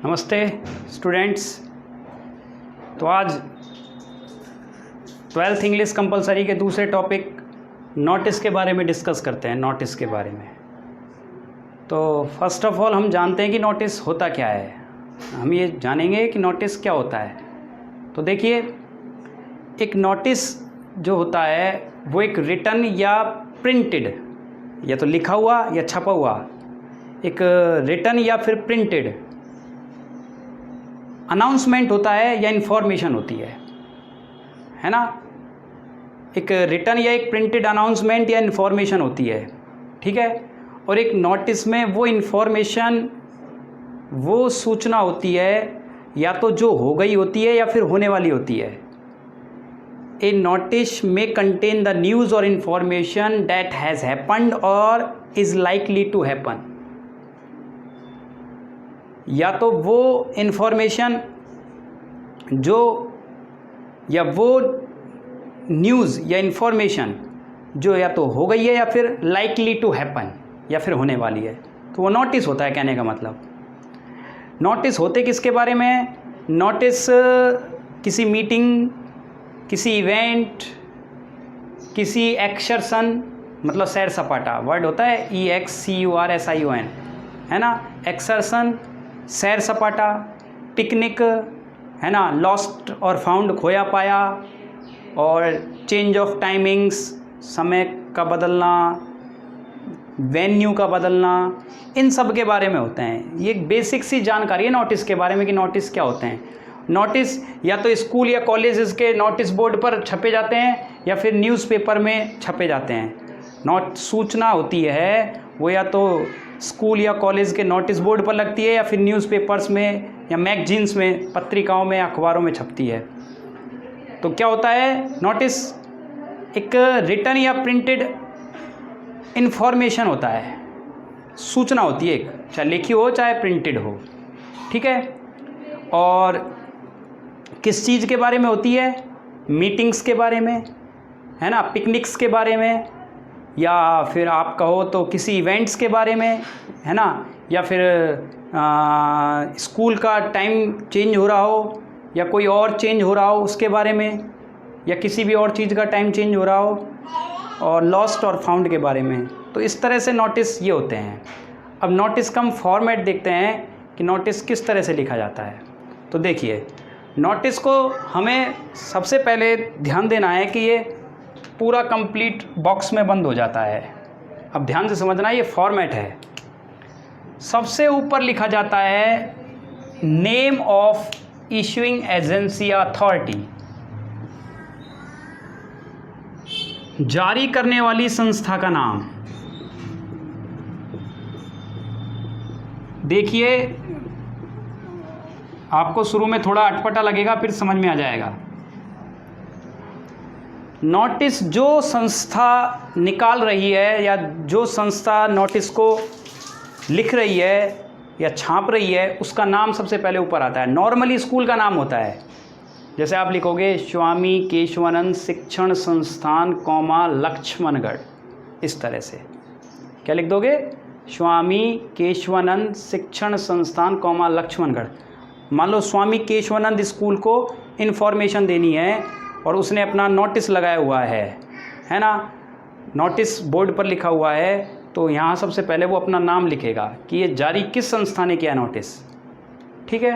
नमस्ते स्टूडेंट्स। तो आज 12th इंग्लिश कंपलसरी के दूसरे टॉपिक नोटिस के बारे में डिस्कस करते हैं। नोटिस के बारे में तो फर्स्ट ऑफ ऑल हम जानते हैं कि नोटिस होता क्या है। हम ये जानेंगे कि नोटिस क्या होता है। तो देखिए, एक नोटिस जो होता है वो एक रिटन या प्रिंटेड, या तो लिखा हुआ या छपा हुआ, एक रिटन या फिर प्रिंटेड अनाउंसमेंट होता है या इन्फॉर्मेशन होती है ना। एक रिटन या एक प्रिंटेड अनाउंसमेंट या इन्फॉर्मेशन होती है, ठीक है। और एक नोटिस में वो इन्फॉर्मेशन, वो सूचना होती है या तो जो हो गई होती है या फिर होने वाली होती है। ए नोटिस में कंटेन द न्यूज़ और इन्फॉर्मेशन दैट हैज़ हैपन्ड और इज़ लाइकली टू हैपन। या तो वो इन्फॉर्मेशन जो, या वो न्यूज़ या इन्फॉर्मेशन जो या तो हो गई है या फिर लाइकली टू हैपन, या फिर होने वाली है, तो वो नोटिस होता है। कहने का मतलब, नोटिस होते किसके बारे में? नोटिस किसी मीटिंग, किसी इवेंट, किसी एक्सर्शन, मतलब सैर सपाटा वर्ड होता है EXCURSION, है ना। एक्सर्शन, सैर सपाटा, पिकनिक, है ना। लॉस्ट और फाउंड, खोया पाया, और चेंज ऑफ टाइमिंग्स, समय का बदलना, वेन्यू का बदलना, इन सब के बारे में होते हैं। ये एक बेसिक सी जानकारी है नोटिस के बारे में कि नोटिस क्या होते हैं। नोटिस या तो स्कूल या कॉलेजेस के नोटिस बोर्ड पर छपे जाते हैं या फिर न्यूज़पेपर में छपे जाते हैं। सूचना होती है वो या तो स्कूल या कॉलेज के नोटिस बोर्ड पर लगती है या फिर न्यूज़पेपर्स में या मैगजीन्स में, पत्रिकाओं में, अखबारों में छपती है। तो क्या होता है नोटिस? एक रिटन या प्रिंटेड इन्फॉर्मेशन होता है, सूचना होती है एक, चाहे लिखी हो चाहे प्रिंटेड हो, ठीक है। और किस चीज़ के बारे में होती है? मीटिंग्स के बारे में, है ना, पिकनिक्स के बारे में, या फिर आप कहो तो किसी इवेंट्स के बारे में, है ना, या फिर स्कूल का टाइम चेंज हो रहा हो या कोई और चेंज हो रहा हो उसके बारे में, या किसी भी और चीज़ का टाइम चेंज हो रहा हो, और लॉस्ट और फाउंड के बारे में। तो इस तरह से नोटिस ये होते हैं। अब नोटिस का हम फॉर्मेट देखते हैं कि नोटिस किस तरह से लिखा जाता है। तो देखिए, नोटिस को हमें सबसे पहले ध्यान देना है कि ये पूरा कंप्लीट बॉक्स में बंद हो जाता है। अब ध्यान से समझना, ये फॉर्मेट है। सबसे ऊपर लिखा जाता है name of issuing agency authority, जारी करने वाली संस्था का नाम। देखिए, आपको शुरू में थोड़ा अटपटा लगेगा, फिर समझ में आ जाएगा। नोटिस जो संस्था निकाल रही है या जो संस्था नोटिस को लिख रही है या छाप रही है, उसका नाम सबसे पहले ऊपर आता है। नॉर्मली स्कूल का नाम होता है, जैसे आप लिखोगे स्वामी केशवानंद शिक्षण संस्थान लक्ष्मणगढ़, इस तरह से क्या लिख दोगे? स्वामी केशवानंद शिक्षण संस्थान लक्ष्मणगढ़। मान लो स्वामी केशवानंद स्कूल को इन्फॉर्मेशन देनी है और उसने अपना नोटिस लगाया हुआ है ना, नोटिस बोर्ड पर लिखा हुआ है, तो यहाँ सबसे पहले वो अपना नाम लिखेगा कि ये जारी किस संस्था ने किया नोटिस, ठीक है।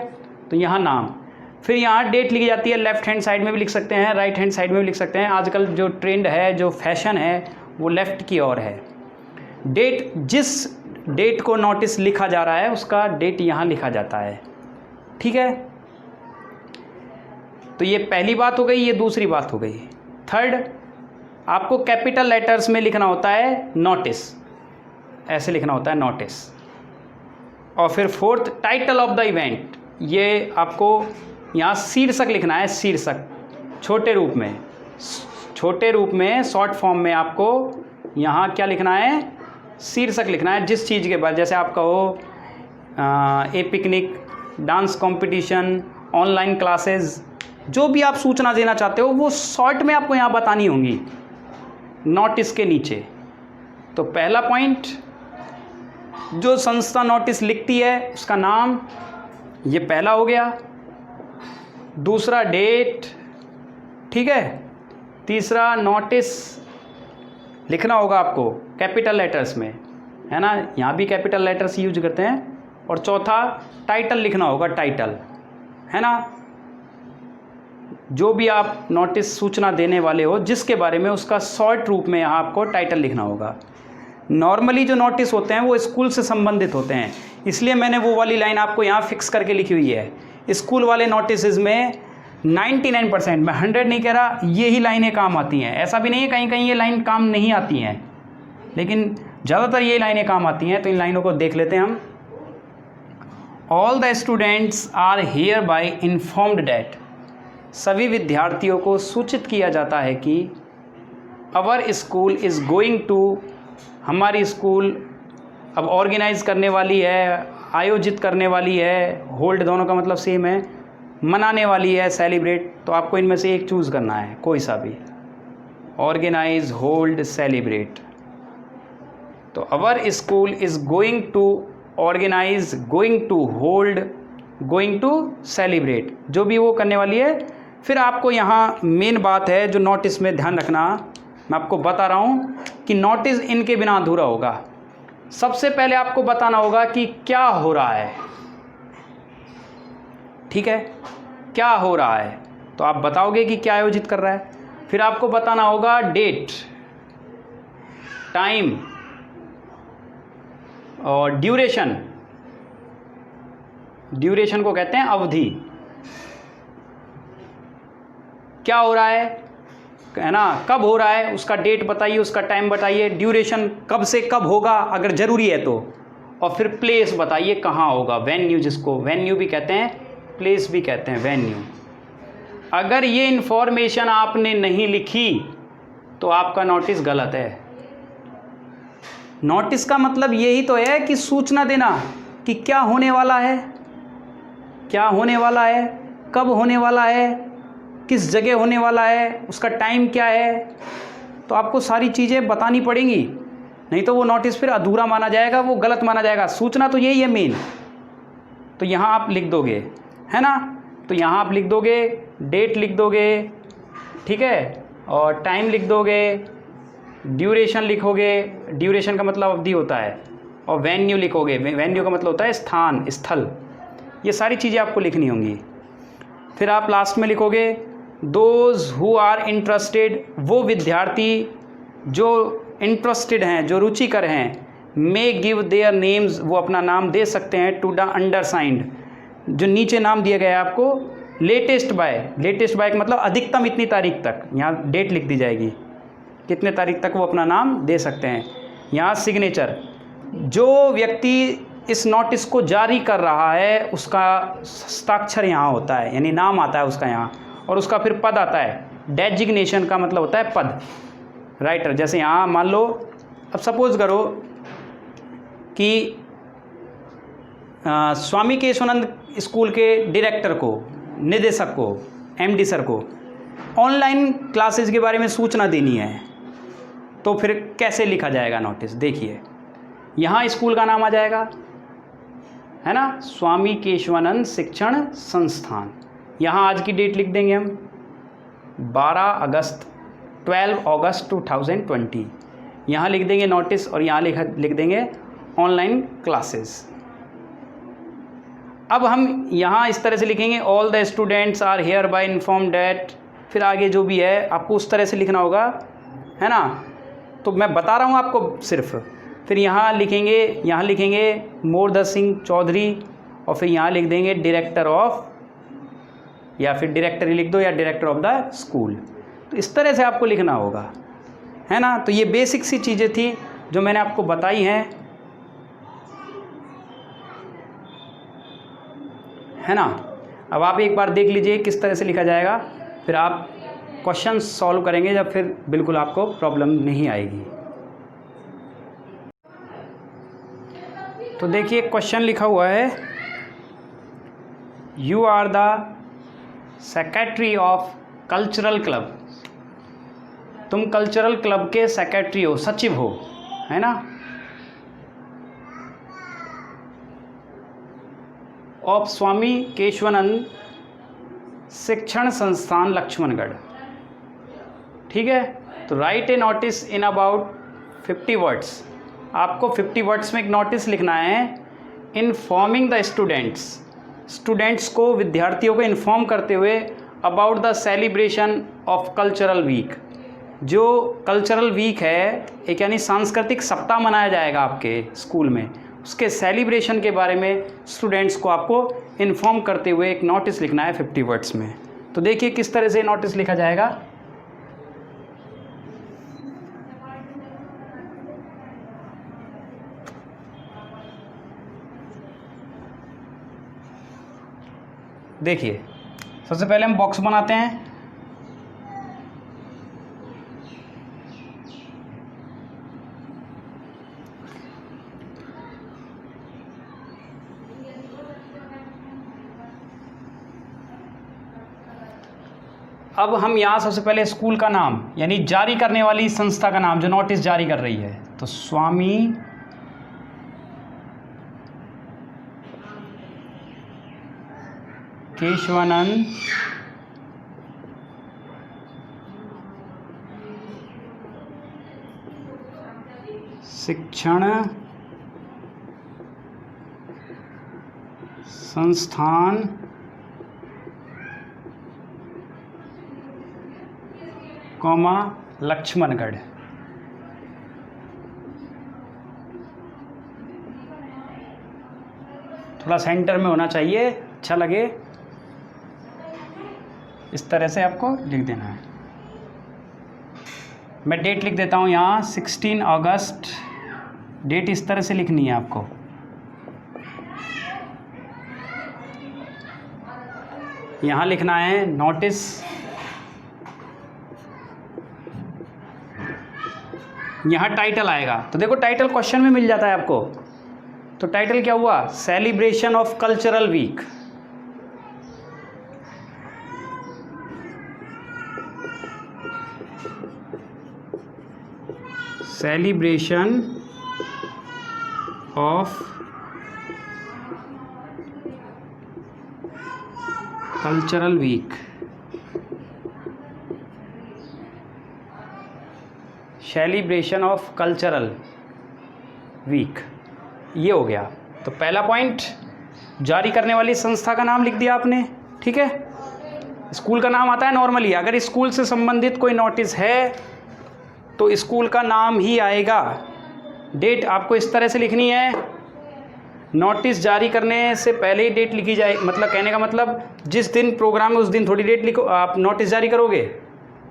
तो यहाँ नाम, फिर यहाँ डेट लिखी जाती है। लेफ़्ट हैंड साइड में भी लिख सकते हैं, राइट हैंड साइड में भी लिख सकते हैं। आजकल जो ट्रेंड है, जो फैशन है, वो लेफ़्ट की ओर है। डेट, जिस डेट को नोटिस लिखा जा रहा है उसका डेट यहाँ लिखा जाता है, ठीक है। तो ये पहली बात हो गई, ये दूसरी बात हो गई। थर्ड, आपको कैपिटल लेटर्स में लिखना होता है नोटिस, ऐसे लिखना होता है नोटिस। और फिर fourth, title of the event, ये आपको यहाँ शीर्षक लिखना है, शीर्षक छोटे रूप में, शॉर्ट फॉर्म में आपको यहाँ क्या लिखना है? शीर्षक लिखना है जिस चीज़ के बाद, जैसे आप कहो a picnic, dance competition, online classes, जो भी आप सूचना देना चाहते हो वो शॉर्ट में आपको यहाँ बतानी होंगी नोटिस के नीचे। तो पहला पॉइंट, जो संस्था नोटिस लिखती है उसका नाम, ये पहला हो गया, दूसरा डेट, ठीक है, तीसरा नोटिस लिखना होगा आपको कैपिटल लेटर्स में, है ना, यहाँ भी कैपिटल लेटर्स यूज करते हैं, और चौथा टाइटल लिखना होगा, टाइटल, है ना, जो भी आप नोटिस सूचना देने वाले हो जिसके बारे में, उसका शॉर्ट रूप में यहाँ आपको टाइटल लिखना होगा। नॉर्मली जो नोटिस होते हैं वो स्कूल से संबंधित होते हैं, इसलिए मैंने वो वाली लाइन आपको यहाँ फिक्स करके लिखी हुई है। स्कूल वाले नोटिस में 99%, मैं 100 नहीं कह रहा, यही लाइनें काम आती हैं। ऐसा भी नहीं है कहीं कहीं ये लाइन काम नहीं आती हैं, लेकिन ज़्यादातर ये लाइनें काम आती हैं। तो इन लाइनों को देख लेते हैं हम। All the students are hereby informed that, सभी विद्यार्थियों को सूचित किया जाता है कि our school is going to, हमारी स्कूल अब ऑर्गेनाइज करने वाली है, आयोजित करने वाली है, होल्ड दोनों का मतलब सेम है, मनाने वाली है, सेलिब्रेट, तो आपको इनमें से एक चूज़ करना है, कोई सा भी, ऑर्गेनाइज, होल्ड, सेलिब्रेट। तो our school is going to organise, going to hold, going to celebrate, जो भी वो करने वाली है। फिर आपको यहाँ मेन बात है जो नोटिस में ध्यान रखना, मैं आपको बता रहा हूँ कि नोटिस इनके बिना अधूरा होगा। सबसे पहले आपको बताना होगा कि क्या हो रहा है, ठीक है, क्या हो रहा है, तो आप बताओगे कि क्या आयोजित कर रहा है। फिर आपको बताना होगा डेट, टाइम और ड्यूरेशन, ड्यूरेशन को कहते हैं अवधि, क्या हो रहा है ना, कब हो रहा है, उसका डेट बताइए, उसका टाइम बताइए, ड्यूरेशन कब से कब होगा अगर ज़रूरी है तो, और फिर प्लेस बताइए कहाँ होगा, वेन्यू, जिसको वेन्यू भी कहते हैं, प्लेस भी कहते हैं, वेन्यू। अगर ये इन्फॉर्मेशन आपने नहीं लिखी तो आपका नोटिस गलत है। नोटिस का मतलब यही तो है कि सूचना देना कि क्या होने वाला है, क्या होने वाला है, कब होने वाला है, किस जगह होने वाला है, उसका टाइम क्या है, तो आपको सारी चीज़ें बतानी पड़ेंगी, नहीं तो वो नोटिस फिर अधूरा माना जाएगा, वो गलत माना जाएगा। सूचना तो यही है मेन। तो यहाँ आप लिख दोगे, है ना, तो यहाँ आप लिख दोगे, डेट लिख दोगे, ठीक है, और टाइम लिख दोगे, ड्यूरेशन लिखोगे, ड्यूरेशन का मतलब अवधि होता है, और वेन्यू लिखोगे, वेन्यू का मतलब होता है स्थान, स्थल। ये सारी चीज़ें आपको लिखनी होंगी। फिर आप लास्ट में लिखोगे दोज हु आर इंटरेस्टेड, वो विद्यार्थी जो इंटरेस्टेड हैं, जो रुचिकर हैं, मे गिव देयर नेम्स, वो अपना नाम दे सकते हैं, टू द अंडरसाइंड, जो नीचे नाम दिया गया है आपको, लेटेस्ट बाय, लेटेस्ट बाय का मतलब अधिकतम इतनी तारीख तक, यहाँ डेट लिख दी जाएगी, कितने तारीख तक वो अपना नाम दे सकते हैं। यहाँ सिग्नेचर, जो व्यक्ति इस नोटिस को जारी कर रहा है उसका हस्ताक्षर यहाँ होता है, यानी नाम आता है उसका यहाँ, और उसका फिर पद आता है। डेजिग्नेशन का मतलब होता है पद, राइटर। जैसे यहाँ मान लो, अब सपोज करो कि स्वामी केशवानंद स्कूल के डायरेक्टर को, निदेशक को, एमडी सर को ऑनलाइन क्लासेस के बारे में सूचना देनी है, तो फिर कैसे लिखा जाएगा नोटिस? देखिए, यहाँ स्कूल का नाम आ जाएगा, है ना, स्वामी केशवानंद शिक्षण संस्थान। यहाँ आज की डेट लिख देंगे हम 12 अगस्त 2020। यहाँ लिख देंगे नोटिस, और यहाँ लिख देंगे ऑनलाइन क्लासेस। अब हम यहाँ इस तरह से लिखेंगे, all the students are hereby informed that, फिर आगे जो भी है आपको उस तरह से लिखना होगा, है ना। तो मैं बता रहा हूँ आपको सिर्फ। फिर यहाँ लिखेंगे मोरद सिंह चौधरी, और फिर यहाँ लिख देंगे डायरेक्टर ऑफ, या फिर डायरेक्टर ही लिख दो, या डायरेक्टर ऑफ द स्कूल। तो इस तरह से आपको लिखना होगा, है ना। तो ये बेसिक सी चीज़ें थी जो मैंने आपको बताई हैं, है ना। अब आप एक बार देख लीजिए किस तरह से लिखा जाएगा, फिर आप क्वेश्चन सॉल्व करेंगे जब, फिर बिल्कुल आपको प्रॉब्लम नहीं आएगी। तो देखिए क्वेश्चन लिखा हुआ है, you are the secretary of cultural club, तुम कल्चरल क्लब के सेक्रेटरी हो, सचिव हो, है ना। ऑफ स्वामी केशवानंद शिक्षण संस्थान लक्ष्मणगढ़। ठीक है, तो right A notice in about 50 words. आपको 50 वर्ड्स में एक नोटिस लिखना है इन्फॉर्मिंग द स्टूडेंट्स को, विद्यार्थियों को इन्फॉर्म करते हुए about the celebration of cultural week. जो कल्चरल वीक है, एक यानी सांस्कृतिक सप्ताह मनाया जाएगा आपके स्कूल में, उसके सेलिब्रेशन के बारे में स्टूडेंट्स को आपको इन्फॉर्म करते हुए एक नोटिस लिखना है 50 वर्ड्स में। तो देखिए किस तरह से नोटिस लिखा जाएगा। देखिए सबसे पहले हम बॉक्स बनाते हैं। अब हम यहाँ सबसे पहले स्कूल का नाम यानी जारी करने वाली संस्था का नाम जो नोटिस जारी कर रही है, तो स्वामी केशवानंद शिक्षण संस्थान कॉमा लक्ष्मणगढ़। थोड़ा सेंटर में होना चाहिए, अच्छा लगे, इस तरह से आपको लिख देना है। मैं डेट लिख देता हूँ यहाँ 16 अगस्त, डेट इस तरह से लिखनी है आपको। यहाँ लिखना है नोटिस, यहाँ टाइटल आएगा। तो देखो टाइटल क्वेश्चन में मिल जाता है आपको। तो टाइटल क्या हुआ? Celebration of cultural week. Celebration of cultural week, celebration of cultural week, ये हो गया। तो पहला पॉइंट, जारी करने वाली संस्था का नाम लिख दिया आपने। ठीक है, स्कूल का नाम आता है नॉर्मली, अगर स्कूल से संबंधित कोई नोटिस है तो स्कूल का नाम ही आएगा। डेट आपको इस तरह से लिखनी है, नोटिस जारी करने से पहले ही डेट लिखी जाए, मतलब कहने का मतलब जिस दिन प्रोग्राम है उस दिन थोड़ी डेट लिखो, आप नोटिस जारी करोगे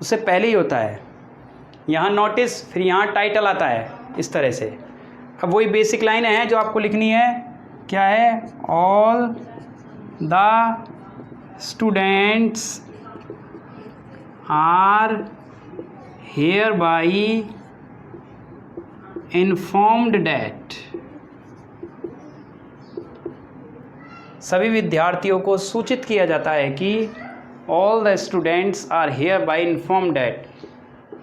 उससे पहले ही होता है। यहाँ नोटिस, फिर यहाँ टाइटल आता है इस तरह से। अब वही बेसिक लाइन है जो आपको लिखनी है, क्या है? All the students are hereby informed that, सभी विद्यार्थियों को सूचित किया जाता है कि all the students are hereby informed that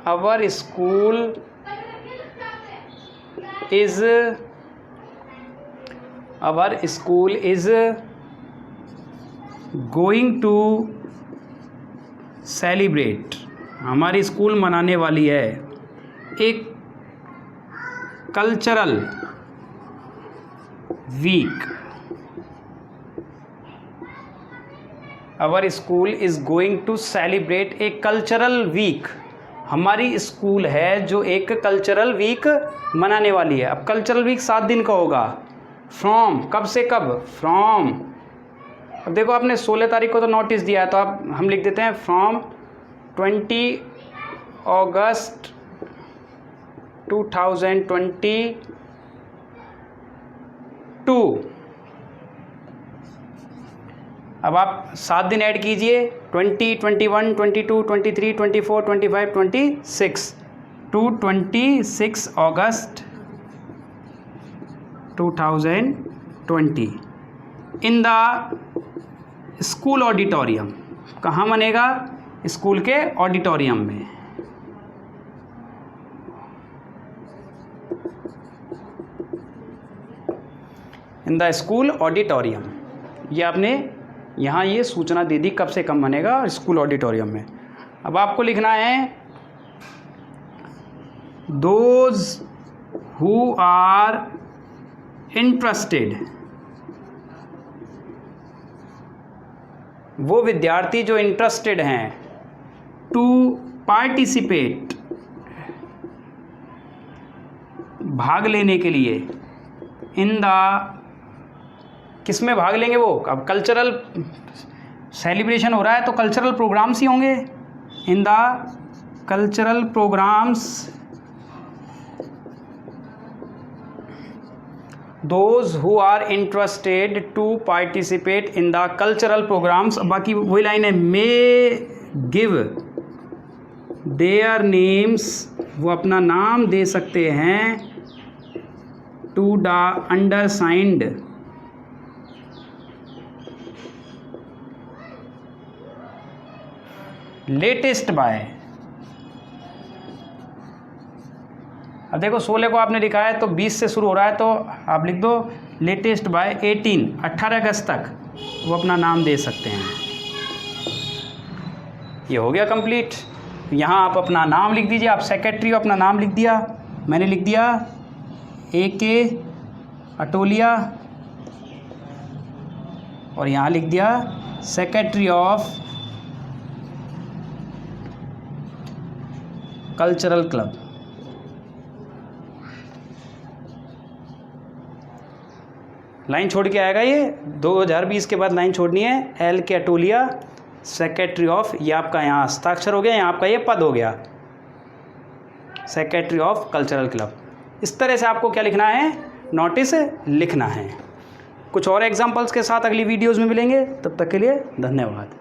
our school is going to celebrate, हमारी स्कूल मनाने वाली है एक cultural week. our school is going to celebrate a cultural week, हमारी स्कूल है जो एक कल्चरल वीक मनाने वाली है। अब कल्चरल वीक 7 दिन का होगा। फ्रॉम, कब से कब? फ्रॉम, अब देखो आपने 16 तारीख को तो नोटिस दिया है, तो आप हम लिख देते हैं फ्रॉम 20 अगस्त 2022। अब आप 7 दिन ऐड कीजिए, 20, 21, 22, 23, 24, 25, 26 to 26 August 2020 in the school auditorium. कहाँ बनेगा? स्कूल के ऑडिटोरियम में। इन द स्कूल ऑडिटोरियम, ये आपने यहाँ ये सूचना दे दी कब से कब बनेगा स्कूल ऑडिटोरियम में। अब आपको लिखना है दोज हु आर इंटरेस्टेड, वो विद्यार्थी जो इंटरेस्टेड हैं, टू पार्टिसिपेट, भाग लेने के लिए, इन द, किस में भाग लेंगे वो, अब कल्चरल सेलिब्रेशन हो रहा है तो कल्चरल प्रोग्राम्स ही होंगे, in the cultural programmes, those who are interested to participate in the cultural programmes. बाकी वही लाइन है, मे गिव देयर नेम्स, वो अपना नाम दे सकते हैं, टू द अंडरसाइंड, लेटेस्ट बाय। अब देखो 16 को आपने लिखा है तो 20 से शुरू हो रहा है तो आप लिख दो लेटेस्ट बाय 18 अगस्त तक वो अपना नाम दे सकते हैं। ये हो गया कंप्लीट। यहाँ आप अपना नाम लिख दीजिए, आप सेक्रेटरी अपना नाम लिख दिया, मैंने लिख दिया AK अटोलिया, और यहाँ लिख दिया secretary of cultural club. Line छोड़ के आएगा ये, 2020 के बाद लाइन छोड़नी है, LK अटोलिया सेक्रेटरी ऑफ, ये आपका यहाँ हस्ताक्षर हो गया, यहाँ आपका ये पद हो गया सेक्रेटरी ऑफ कल्चरल क्लब। इस तरह से आपको क्या लिखना है, नोटिस लिखना है। कुछ और एग्जांपल्स के साथ अगली वीडियोज़ में मिलेंगे, तब तक के लिए धन्यवाद।